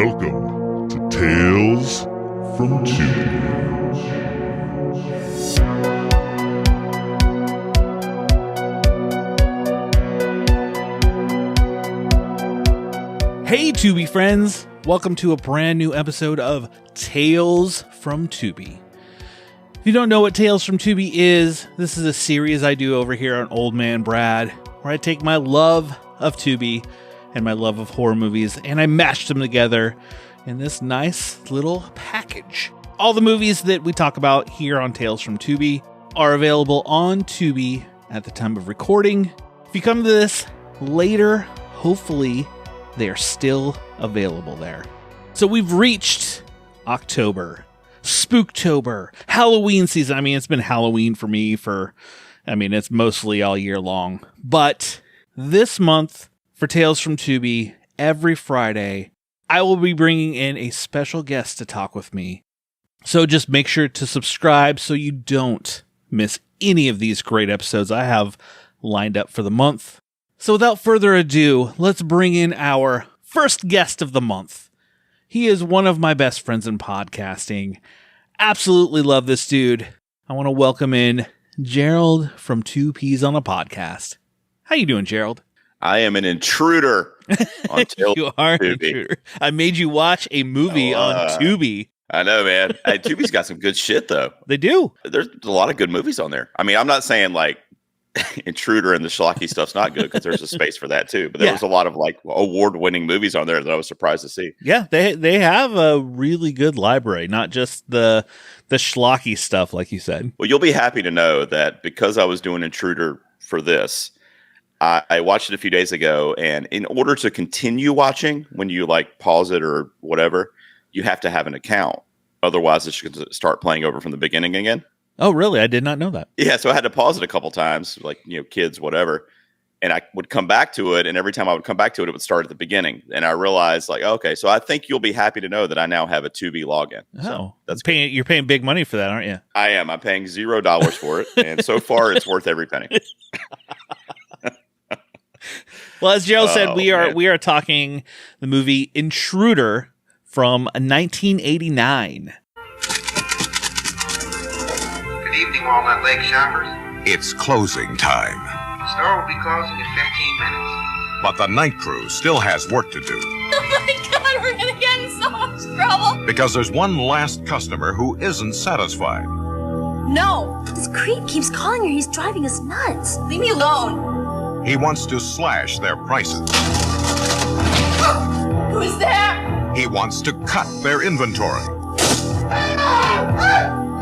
Welcome to Tales from Tubi. Hey Tubi friends, welcome to a brand new episode of Tales from Tubi. If you don't know what Tales from Tubi is, this is a series I do over here on Old Man Brad, where I take my love of Tubi and my love of horror movies and I mash them together in this nice little package. All the movies that we talk about here on Tales from Tubi are available on Tubi at the time of recording. If you come to this later, hopefully they are still available there. So we've reached October, Spooktober, Halloween season. I mean, it's been Halloween for me it's mostly all year long. But this month for Tales from Tubi, every Friday, I will be bringing in a special guest to talk with me. So just make sure to subscribe so you don't miss any of these great episodes I have lined up for the month. So without further ado, let's bring in our first guest of the month. He is one of my best friends in podcasting. Absolutely love this dude. I want to welcome in Gerald from Two Peas on a Podcast. How you doing, Gerald? I am an intruder on Tales You are an Tubi. intruder. I made you watch a movie on Tubi. I know, man. Tubi's got some good shit, though. They do. There's a lot of good movies on there. I mean, I'm not saying like Intruder and the schlocky stuff's not good, because there's a space for that too. But there was a lot of like award-winning movies on there that I was surprised to see. Yeah, they have a really good library, not just the schlocky stuff, like you said. Well, you'll be happy to know that because I was doing Intruder for this, I watched it a few days ago, and in order to continue watching, when you like pause it or whatever, you have to have an account. Otherwise, it's going to start playing over from the beginning again. Oh, really? I did not know that. Yeah, so I had to pause it a couple times, like, kids, whatever. And I would come back to it, and every time I would come back to it, it would start at the beginning. And I realized, like, okay, so I think you'll be happy to know that I now have a Tubi login. So you're paying big money for that, aren't you? I am. I'm paying $0 for it, and so far it's worth every penny. Well, as Gerald said, we are talking the movie Intruder from 1989. Good evening, Walnut Lake shoppers. It's closing time, The store will be closing in 15 minutes. but the night crew still has work to do Oh my God, we're gonna get in so much trouble. because there's one last customer who isn't satisfied. No, This creep keeps calling her. He's driving us nuts. leave me alone. He wants to slash their prices. Who's there? He wants to cut their inventory.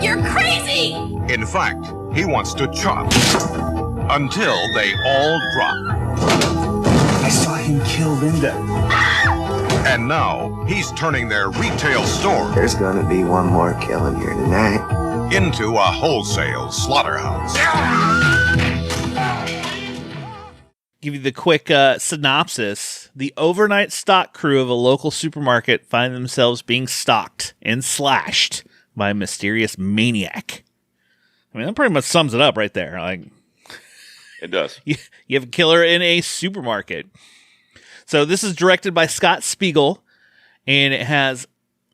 You're crazy. In fact, he wants to chop until they all drop. I saw him kill Linda. And now he's turning their retail store There's gonna be one more killing here tonight. into a wholesale slaughterhouse. Give you the quick synopsis. The overnight stock crew of a local supermarket find themselves being stalked and slashed by a mysterious maniac. I mean, that pretty much sums it up right there. Like, It does. you have a killer in a supermarket. So this is directed by Scott Spiegel, and it has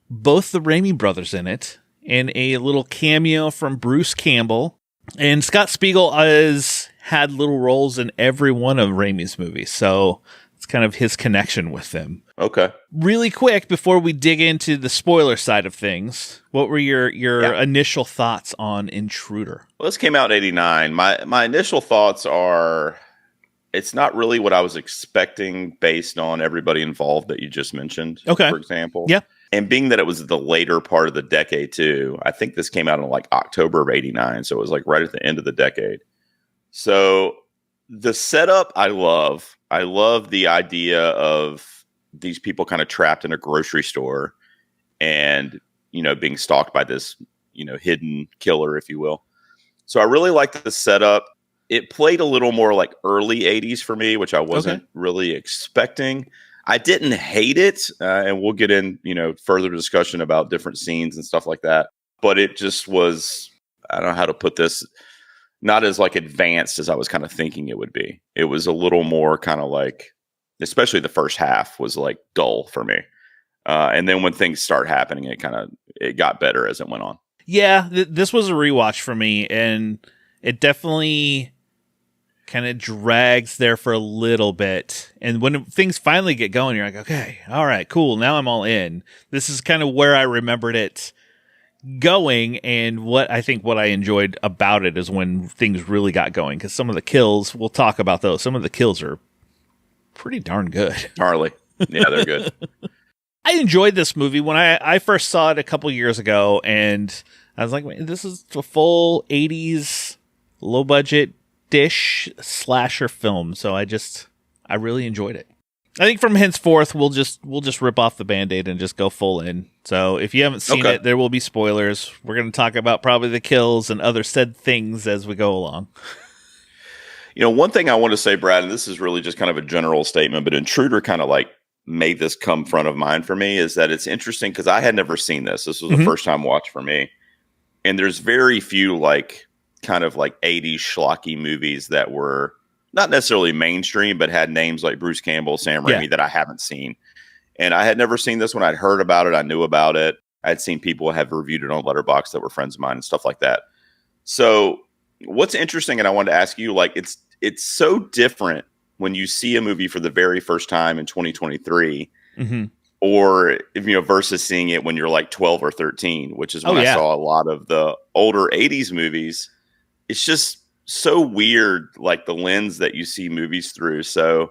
both the Raimi brothers in it, and a little cameo from Bruce Campbell. And Scott Spiegel has had little roles in every one of Raimi's movies, so it's kind of his connection with them. Okay. Really quick, before we dig into the spoiler side of things, what were your initial thoughts on Intruder? Well, this came out in 89. My initial thoughts are, it's not really what I was expecting based on everybody involved that you just mentioned, Okay. for example. Yeah. And being that it was the later part of the decade, too, I think this came out in like October of 89. So it was like right at the end of the decade. So the setup, I love. I love the idea of these people kind of trapped in a grocery store and, being stalked by this, hidden killer, if you will. So I really liked the setup. It played a little more like early 80s for me, which I wasn't really expecting. I didn't hate it, and we'll get in, further discussion about different scenes and stuff like that. But it just was, I don't know how to put this, not as like advanced as I was kind of thinking it would be. It was a little more kind of like, especially the first half was like dull for me. And then when things start happening, it got better as it went on. Yeah, this was a rewatch for me, and it definitely kind of drags there for a little bit. And when things finally get going, you're like, okay, all right, cool. Now I'm all in. This is kind of where I remembered it going, and what I enjoyed about it is when things really got going, because some of the kills, we'll talk about those. Some of the kills are pretty darn good. Harley. Yeah, they're good. I enjoyed this movie when I first saw it a couple years ago, and I was like, this is a full 80s low budget dish slasher film. So I really enjoyed it. I think from henceforth we'll just rip off the Band-Aid and just go full in. So if you haven't seen it, there will be spoilers. We're going to talk about probably the kills and other said things as we go along. One thing I want to say, Brad, and this is really just kind of a general statement, but Intruder kind of like made this come front of mind for me, is that it's interesting because I had never seen this. This was the first time watch for me. And there's very few like kind of like 80s schlocky movies that were not necessarily mainstream, but had names like Bruce Campbell, Sam Raimi that I haven't seen. And I had never seen this one. I'd heard about it. I knew about it. I'd seen people have reviewed it on Letterboxd that were friends of mine and stuff like that. So what's interesting, and I wanted to ask you, like, it's so different when you see a movie for the very first time in 2023, or versus seeing it when you're like 12 or 13, which is when I saw a lot of the older 80s movies. It's just so weird, like the lens that you see movies through. So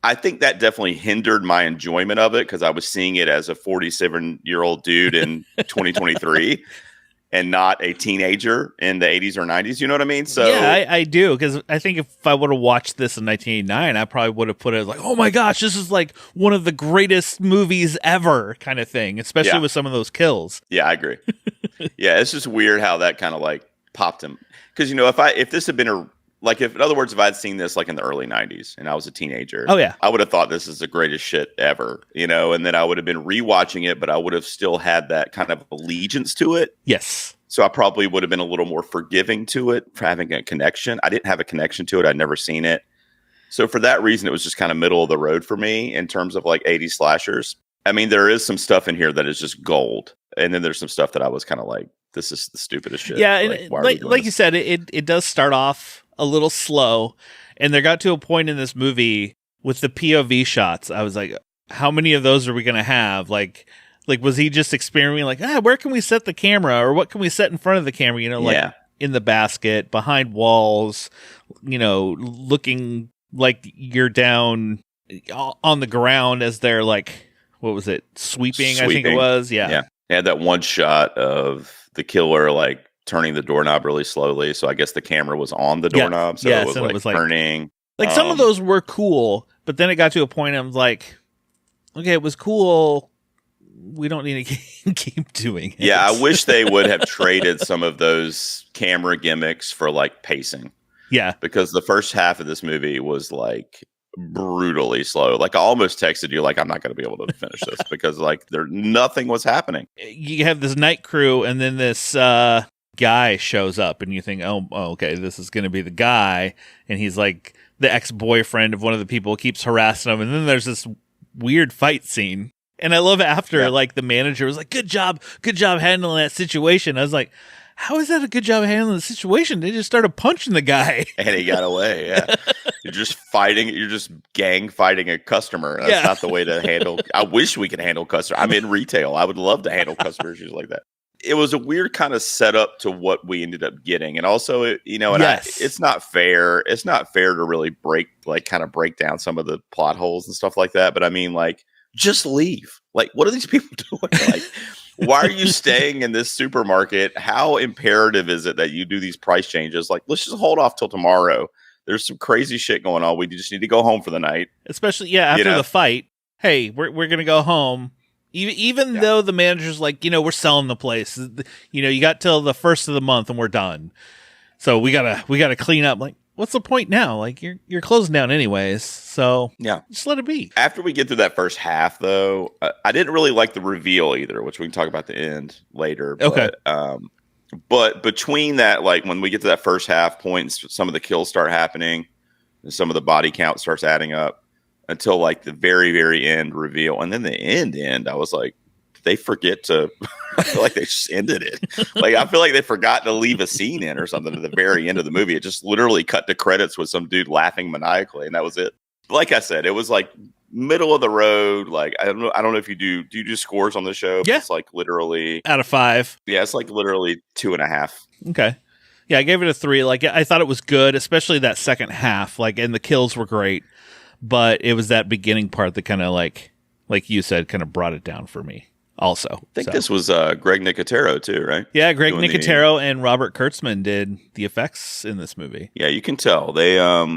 I think that definitely hindered my enjoyment of it, because I was seeing it as a 47-year-old dude in 2023 and not a teenager in the 80s or 90s. You know what I mean? So yeah, I do, because I think if I would have watched this in 1989, I probably would have put it as like, oh my gosh, this is like one of the greatest movies ever kind of thing, especially with some of those kills. Yeah, I agree. Yeah, it's just weird how that kind of like popped him. Because, if this had been in other words, if I'd seen this like in the early 90s and I was a teenager, I would have thought this is the greatest shit ever, and then I would have been rewatching it, but I would have still had that kind of allegiance to it. Yes. So I probably would have been a little more forgiving to it for having a connection. I didn't have a connection to it. I'd never seen it. So for that reason, it was just kind of middle of the road for me in terms of like 80s slashers. I mean, there is some stuff in here that is just gold. And then there's some stuff that I was kind of like, this is the stupidest shit. Yeah, like you said, it does start off a little slow, and there got to a point in this movie with the POV shots. I was like, how many of those are we going to have? Like was he just experimenting like, where can we set the camera, or what can we set in front of the camera? In the basket, behind walls, looking like you're down on the ground as they're like, what was it? Sweeping. I think it was. Yeah. They had that one shot of the killer like turning the doorknob really slowly. So I guess the camera was on the doorknob. So it was like turning. Like some of those were cool, but then it got to a point I was like, okay, it was cool. We don't need to keep doing it. Yeah, I wish they would have traded some of those camera gimmicks for like pacing. Yeah. Because the first half of this movie was like brutally slow. Like I almost texted you like, I'm not going to be able to finish this because like nothing was happening. You have this night crew, and then this guy shows up, and you think, oh okay, this is going to be the guy, and he's like the ex-boyfriend of one of the people, keeps harassing him, and then there's this weird fight scene. And I love after like the manager was like, good job handling that situation. I was like, how is that a good job handling the situation? They just started punching the guy. And he got away, yeah. You're just gang fighting a customer. That's not the way to handle. I wish we could handle customers. I'm in retail. I would love to handle customer issues like that. It was a weird kind of setup to what we ended up getting. And also, it's not fair. It's not fair to really break down some of the plot holes and stuff like that. But I mean, like, just leave. Like, what are these people doing? Like, why are you staying in this supermarket? How imperative is it that you do these price changes? Like, let's just hold off till tomorrow. There's some crazy shit going on. We just need to go home for the night. Especially, after the fight. Hey, we're going to go home. Even though the manager's like, we're selling the place. You got till the first of the month and we're done. So we gotta clean up. Like, what's the point now? Like, you're closing down anyways. So just let it be. After we get through that first half, though, I didn't really like the reveal either, which we can talk about the end later. Okay. But between that, like when we get to that first half point, some of the kills start happening, and some of the body count starts adding up. until like the very, very end reveal. And then the end, I was like, did they forget to, I feel like they just ended it. Like, I feel like they forgot to leave a scene in or something at the very end of the movie. It just literally cut to credits with some dude laughing maniacally. And that was it. Like I said, it was like middle of the road. Like, I don't know if do you do scores on the show? Yeah. It's like literally out of 5. Yeah. It's like literally 2.5. Okay. Yeah, I gave it a 3. Like, I thought it was good, especially that second half. Like, and the kills were great, but it was that beginning part that kind of like you said, kind of brought it down for me. Also, I think this was Greg Nicotero too, right? Yeah, Greg Nicotero and Robert Kurtzman did the effects in this movie. Yeah, you can tell they're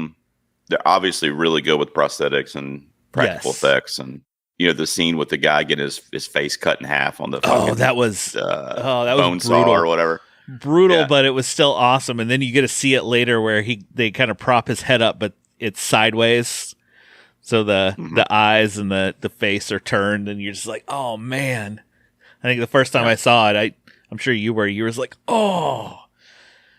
obviously really good with prosthetics and practical effects, and the scene with the guy getting his face cut in half on the that was bone saw brutal. or whatever. Brutal, but it was still awesome. And then you get to see it later where they kind of prop his head up, but it's sideways. So the eyes and the face are turned, and you're just like, oh man. I think the first time I saw it, I'm sure you were just like, oh.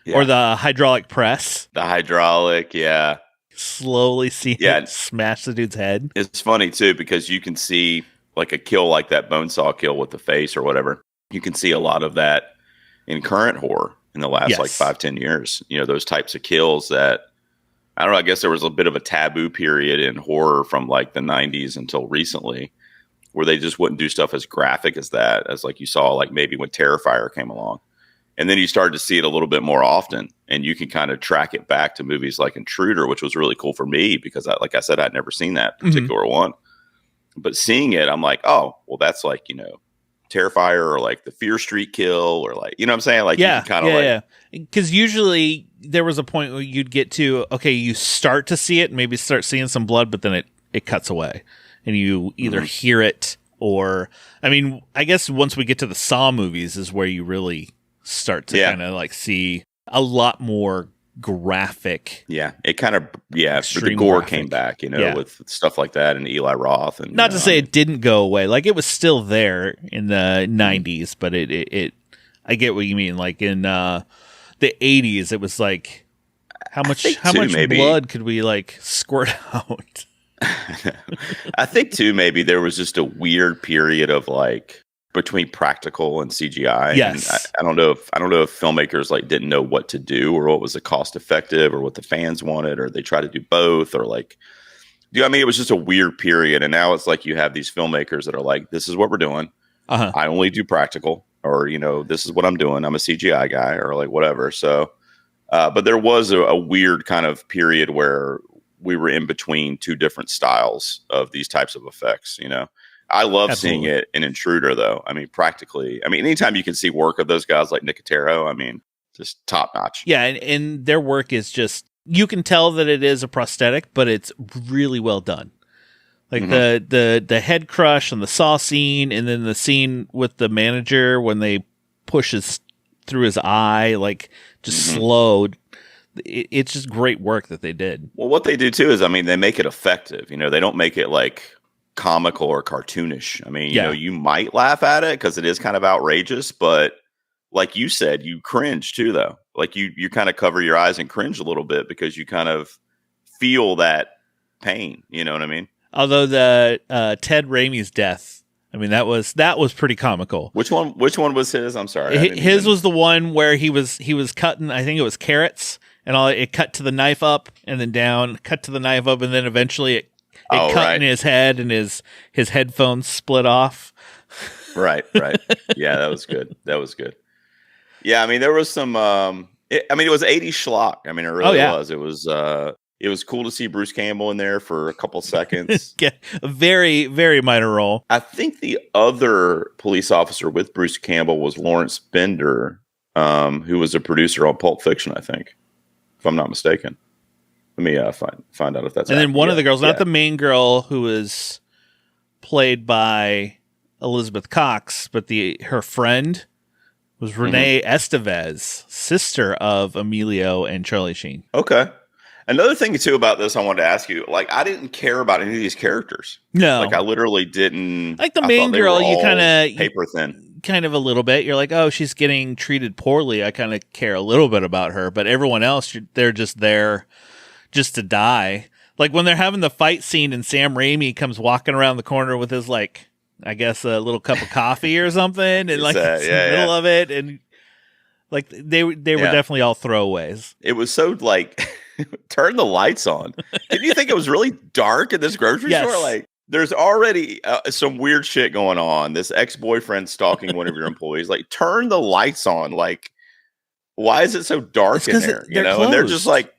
Yeah. Or the hydraulic press. The hydraulic, yeah. Slowly see it smash the dude's head. It's funny too, because you can see like a kill like that bone saw kill with the face or whatever. You can see a lot of that in current horror in the last like 5-10 years. Those types of kills that, I don't know, I guess there was a bit of a taboo period in horror from like the 90s until recently where they just wouldn't do stuff as graphic as that, as like you saw like maybe when Terrifier came along. And then you started to see it a little bit more often, and you can kind of track it back to movies like Intruder, which was really cool for me because like I said, I'd never seen that particular one. But seeing it, I'm like, oh, well, that's like, Terrifier or like the Fear Street kill or like, you know what I'm saying? Like, yeah, you kind of because usually there was a point where you'd get to, okay, you start to see it, maybe start seeing some blood, but then it cuts away and you either hear it or, I mean, I guess once we get to the Saw movies is where you really start to kind of like see a lot more graphic. Yeah, it kind of the gore graphic came back, with stuff like that and Eli Roth and not to say it didn't go away, like it was still there in the 90s, but it I get what you mean. Like in the 80s, it was like how much blood could we like squirt out? I think too maybe there was just a weird period of like between practical and CGI. Yes. And I don't know if filmmakers like didn't know what to do or what was the cost effective or what the fans wanted, or they tried to do both, or like, I mean, it was just a weird period. And now it's like you have these filmmakers that are like, this is what we're doing. I only do practical, or, this is what I'm doing. I'm a CGI guy, or like whatever. So, but there was a weird kind of period where we were in between two different styles of these types of effects, I love seeing it in Intruder, though. I mean, practically. I mean, anytime you can see work of those guys like Nicotero, I mean, just top notch. Yeah, and their work is just, you can tell that it is a prosthetic, but it's really well done. Like the head crush and the saw scene, and then the scene with the manager when they push through his eye, like just slowed. It's just great work that they did. Well, what they do too is, I mean, they make it effective. They don't make it like comical or cartoonish. I mean, you might laugh at it because it is kind of outrageous, but like you said, you cringe too, though. Like you kind of cover your eyes and cringe a little bit because you kind of feel that pain. You know what I mean? Although the Ted Raimi's death, I mean, that was pretty comical. Which one was his? I'm sorry. His was the one where he was cutting, I think it was carrots, and it cut to the knife up and then down, cut to the knife up, and then eventually it cut in his head, and his headphones split off. Right. Yeah, that was good. Yeah, I mean, there was some. It was 80s schlock. I mean, it really was. It was cool to see Bruce Campbell in there for a couple seconds. Yeah, a very, very minor role. I think the other police officer with Bruce Campbell was Lawrence Bender, who was a producer on Pulp Fiction, I think, if I'm not mistaken. Let me find out if that's. And then one of the girls, not the main girl, who was played by Elizabeth Cox, but her friend was Renee Estevez, sister of Emilio and Charlie Sheen. Okay. Another thing too about this, I wanted to ask you, like, I didn't care about any of these characters. No, like I literally didn't. Like the main girl, you kind of paper thin, kind of a little bit. You're like, oh, she's getting treated poorly. I kind of care a little bit about her, but everyone else, they're just there just to die. Like when they're having the fight scene and Sam Raimi comes walking around the corner with his like, I guess a little cup of coffee or something, and like it's in the middle of it, and like they were definitely all throwaways. It was so like turn the lights on. Didn't you think it was really dark in this grocery store? Like there's already some weird shit going on. This ex-boyfriend stalking one of your employees. Like turn the lights on. Like why is it so dark in there? You know, and they're just like,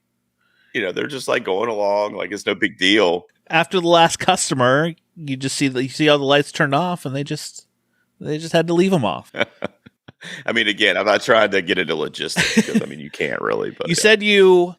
you know, they're just like going along like it's no big deal. After the last customer, you just see all the lights turned off, and they just had to leave them off. I mean, again, I'm not trying to get into logistics because I mean you can't really. But you said you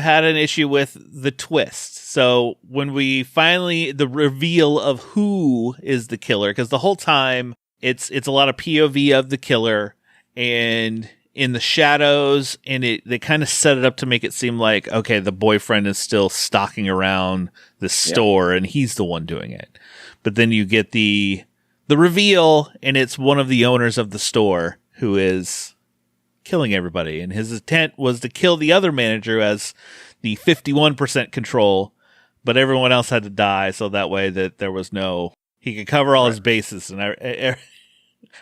had an issue with the twist. So when we finally the reveal of who is the killer, because the whole time it's a lot of POV of the killer and in the shadows, and they kind of set it up to make it seem like, okay, the boyfriend is still stalking around the store and he's the one doing it. But then you get the reveal, and it's one of the owners of the store who is killing everybody. And his intent was to kill the other manager as the 51% control, but everyone else had to die. So that way that there was he could cover all his bases. And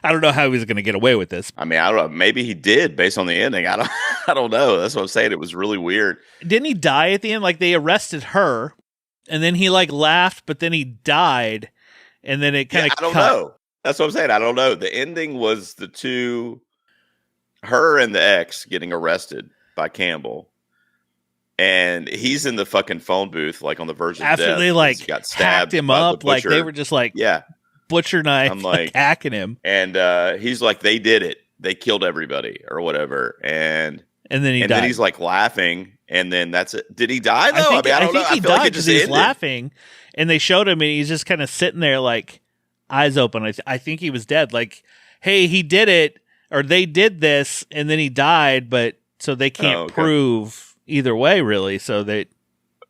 I don't know how he was going to get away with this. I mean, I don't know. Maybe he did based on the ending. I don't know. That's what I'm saying. It was really weird. Didn't he die at the end? Like they arrested her, and then he like laughed, but then he died, and then it kind of. I don't know. That's what I'm saying. I don't know. The ending was the two, her and the ex, getting arrested by Campbell, and he's in the fucking phone booth, like on the verge of after death. they like got stabbed hacked him up, like they were just like butcher knife, I'm like hacking him, and he's like, they did it, they killed everybody or whatever, and then died. Then he's like laughing, and then that's it. Did he die though? I don't know. He died because he's laughing, and they showed him, and he's just kind of sitting there like eyes open. I think he was dead. Like, hey, he did it, or they did this, and then he died, but so they can't prove either way, really. So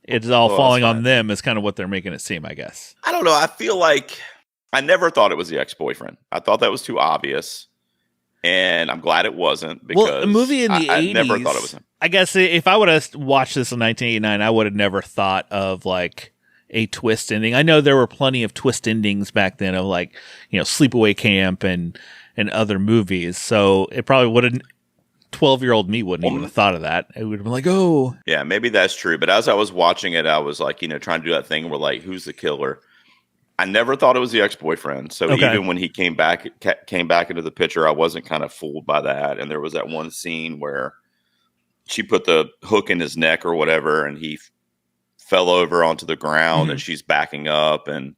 it's all falling on them is kind of what they're making it seem, I guess. I don't know. I feel like I never thought it was the ex-boyfriend. I thought that was too obvious, and I'm glad it wasn't because a movie in the 80s, I never thought it was him. I guess if I would have watched this in 1989, I would have never thought of like a twist ending. I know there were plenty of twist endings back then of like, you know, Sleepaway Camp and other movies. So it probably would have. 12-year-old me wouldn't even have thought of that. It would have been like, oh, yeah, maybe that's true. But as I was watching it, I was like, you know, trying to do that thing where like, who's the killer? I never thought it was the ex-boyfriend. So even when he came back into the picture, I wasn't kind of fooled by that. And there was that one scene where she put the hook in his neck or whatever, and he fell over onto the ground, and she's backing up. And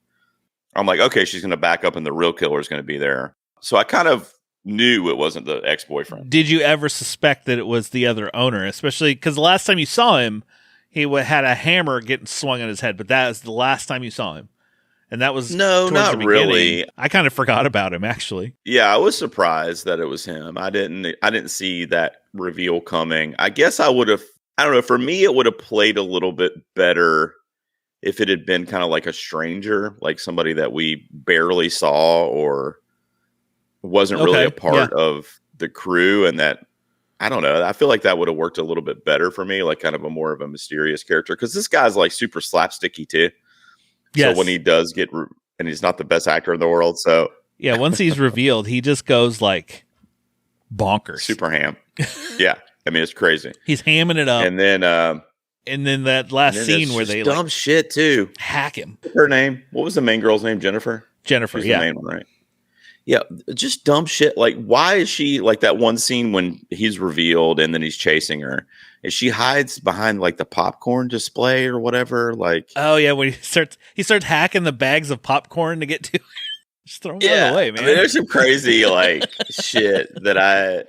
I'm like, okay, she's going to back up, and the real killer is going to be there. So I kind of knew it wasn't the ex-boyfriend. Did you ever suspect that it was the other owner? Especially because the last time you saw him, he had a hammer getting swung on his head, but that was the last time you saw him. And that was not really. I kind of forgot about him, actually. Yeah, I was surprised that it was him. I didn't see that reveal coming. I guess I would have. I don't know. For me, it would have played a little bit better if it had been kind of like a stranger, like somebody that we barely saw or wasn't really a part of the crew, and that I don't know. I feel like that would have worked a little bit better for me, like kind of a more of a mysterious character, because this guy's like super slapsticky too. Yes. So when he does get, and he's not the best actor in the world, so yeah, once he's revealed, he just goes like bonkers, super ham. Yeah, I mean it's crazy. He's hamming it up, and then that last scene where they dumb shit too, hack him. Her name? What was the main girl's name? Jennifer. She's the main one, right? Yeah, just dumb shit. Like, why is she like that one scene when he's revealed and then he's chasing her? Is she hides behind like the popcorn display or whatever? Like, oh yeah, when he starts hacking the bags of popcorn to get to, just throw them away, man. I mean, there's some crazy like shit that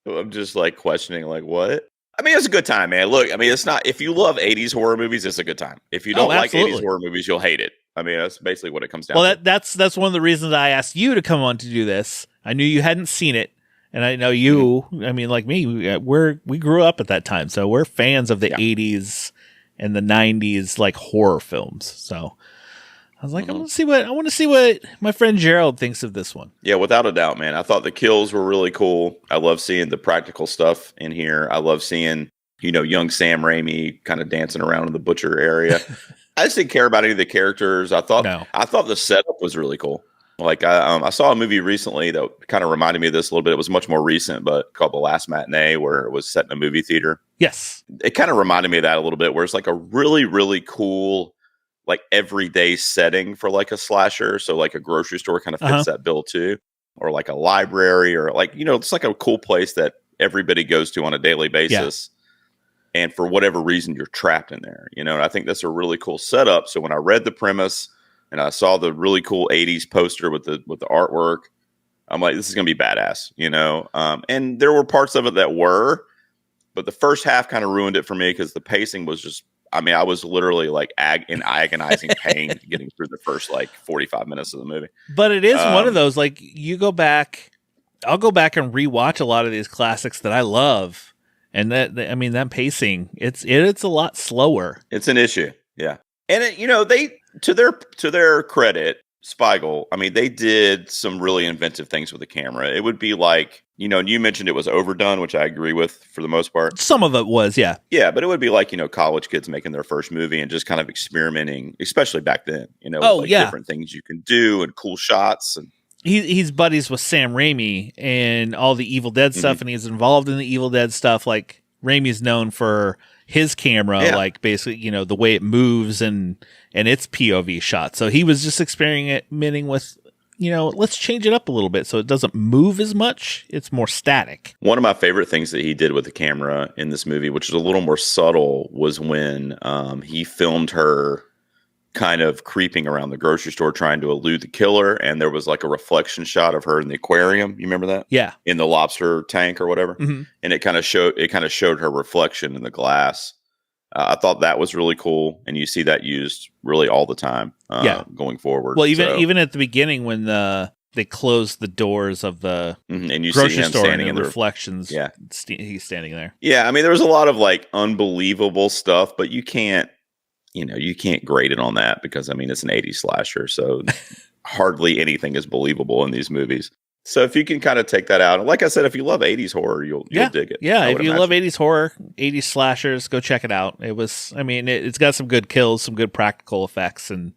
I'm just like questioning. Like, what? I mean, it's a good time, man. Look, I mean, it's not. If you love '80s horror movies, it's a good time. If you don't like '80s horror movies, you'll hate it. I mean, that's basically what it comes down to. Well, that's one of the reasons I asked you to come on to do this. I knew you hadn't seen it, and I know you. I mean, like me, we grew up at that time, so we're fans of the '80s and the '90s like horror films. So I was like, I want to see what my friend Gerald thinks of this one. Yeah, without a doubt, man. I thought the kills were really cool. I love seeing the practical stuff in here. I love seeing young Sam Raimi kind of dancing around in the butcher area. I just didn't care about any of the characters. I thought the setup was really cool. Like I saw a movie recently that kind of reminded me of this a little bit. It was much more recent, but called The Last Matinee, where it was set in a movie theater. Yes. It kind of reminded me of that a little bit, where it's like a really, really cool, like everyday setting for like a slasher. So like a grocery store kind of fits that bill too, or like a library, or like, it's like a cool place that everybody goes to on a daily basis. Yeah. And for whatever reason, you're trapped in there, and I think that's a really cool setup. So when I read the premise and I saw the really cool 80s poster with the artwork, I'm like, this is going to be badass, and there were parts of it that were, but the first half kind of ruined it for me because the pacing was just, I was literally like in agonizing pain getting through the first like 45 minutes of the movie. But it is one of those, like, I'll go back and rewatch a lot of these classics that I love. And that pacing, it's a lot slower. It's an issue. Yeah. And they, to their credit, Spiegel, they did some really inventive things with the camera. It would be like, and you mentioned it was overdone, which I agree with for the most part. Some of it was, yeah. Yeah, but it would be like, college kids making their first movie and just kind of experimenting, especially back then, with different things you can do and cool shots. And he's buddies with Sam Raimi and all the Evil Dead stuff, and he's involved in the Evil Dead stuff. Like, Raimi's known for his camera, like basically, the way it moves and its POV shot. So he was just experimenting with, let's change it up a little bit so it doesn't move as much. It's more static. One of my favorite things that he did with the camera in this movie, which is a little more subtle, was when he filmed her kind of creeping around the grocery store trying to elude the killer, and there was like a reflection shot of her in the aquarium. You remember that? Yeah. In the lobster tank or whatever. Mm-hmm. And it kind of showed her reflection in the glass. I thought that was really cool, and you see that used really all the time going forward. Well, even at the beginning when they closed the doors of the and you grocery see him store standing and the reflections. Yeah, he's standing there. Yeah, there was a lot of like unbelievable stuff, but you can't grade it on that because it's an 80s slasher, so hardly anything is believable in these movies. So if you can kind of take that out, and like I said, if you love 80s horror, you'll dig it. Yeah, if you love 80s horror, 80s slashers, go check it out. It was, it's got some good kills, some good practical effects, and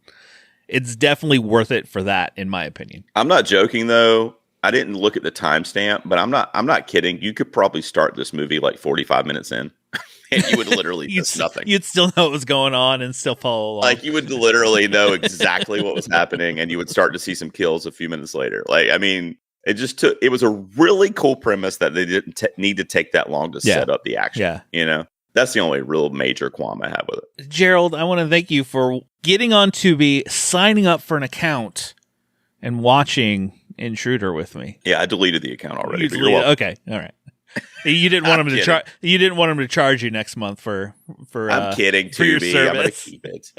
it's definitely worth it for that, in my opinion. I'm not joking though. I didn't look at the timestamp, but I'm not kidding. You could probably start this movie like 45 minutes in. And you would literally miss nothing. You'd still know what was going on and still follow along. Like, you would literally know exactly what was happening, and you would start to see some kills a few minutes later. Like, it was a really cool premise that they didn't need to take that long to set up the action. Yeah. That's the only real major qualm I have with it. Gerald, I want to thank you for getting on Tubi, signing up for an account, and watching Intruder with me. Yeah, I deleted the account already. Okay, all right. You didn't want him to charge. You didn't want him to charge you next month for. I'm kidding, Tubi. For your service. I'm gonna keep it.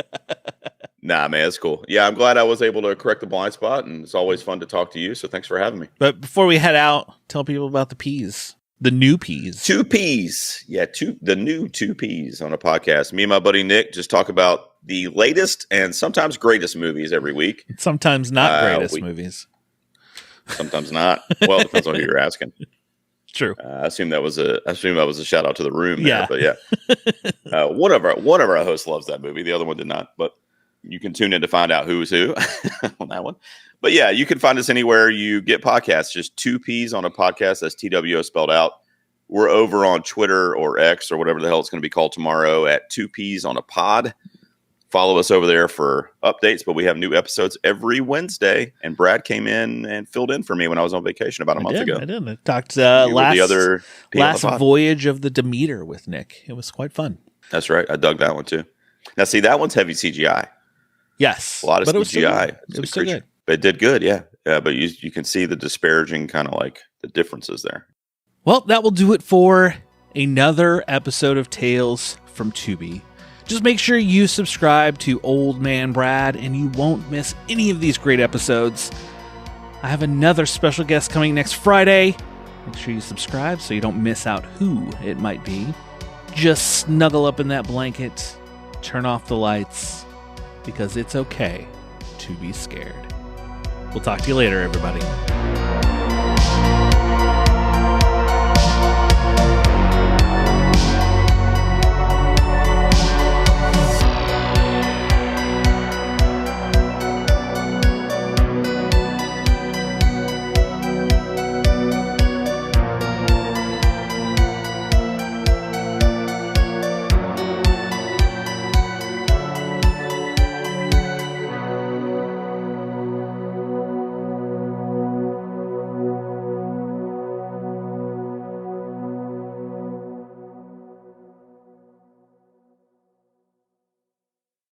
Nah, man, it's cool. Yeah, I'm glad I was able to correct the blind spot, and it's always fun to talk to you. So thanks for having me. But before we head out, tell people about the P's, the new P's, 2 P's. Yeah, the new 2 P's on a podcast. Me and my buddy Nick just talk about the latest and sometimes greatest movies every week. Sometimes not greatest movies. Sometimes not. Well, it depends on who you're asking. True. I assume that was a shout out to the room. There, but yeah. One of our hosts loves that movie. The other one did not. But you can tune in to find out who's who on that one. But yeah, you can find us anywhere you get podcasts. Just 2 P's on a podcast. That's TWO spelled out. We're over on Twitter or X or whatever the hell it's going to be called tomorrow at 2 P's on a pod. Follow us over there for updates, but we have new episodes every Wednesday. And Brad came in and filled in for me when I was on vacation about a month ago. I did. I talked last voyage of the Demeter with Nick. It was quite fun. That's right. I dug that one too. Now, see, that one's heavy CGI. Yes. A lot of CGI. It was still good. But it did good, yeah. But you can see the disparaging kind of like the differences there. Well, that will do it for another episode of Tales from Tubi. Just make sure you subscribe to Old Man Brad and you won't miss any of these great episodes. I have another special guest coming next Friday. Make sure you subscribe so you don't miss out who it might be. Just snuggle up in that blanket, turn off the lights, because it's okay to be scared. We'll talk to you later, everybody.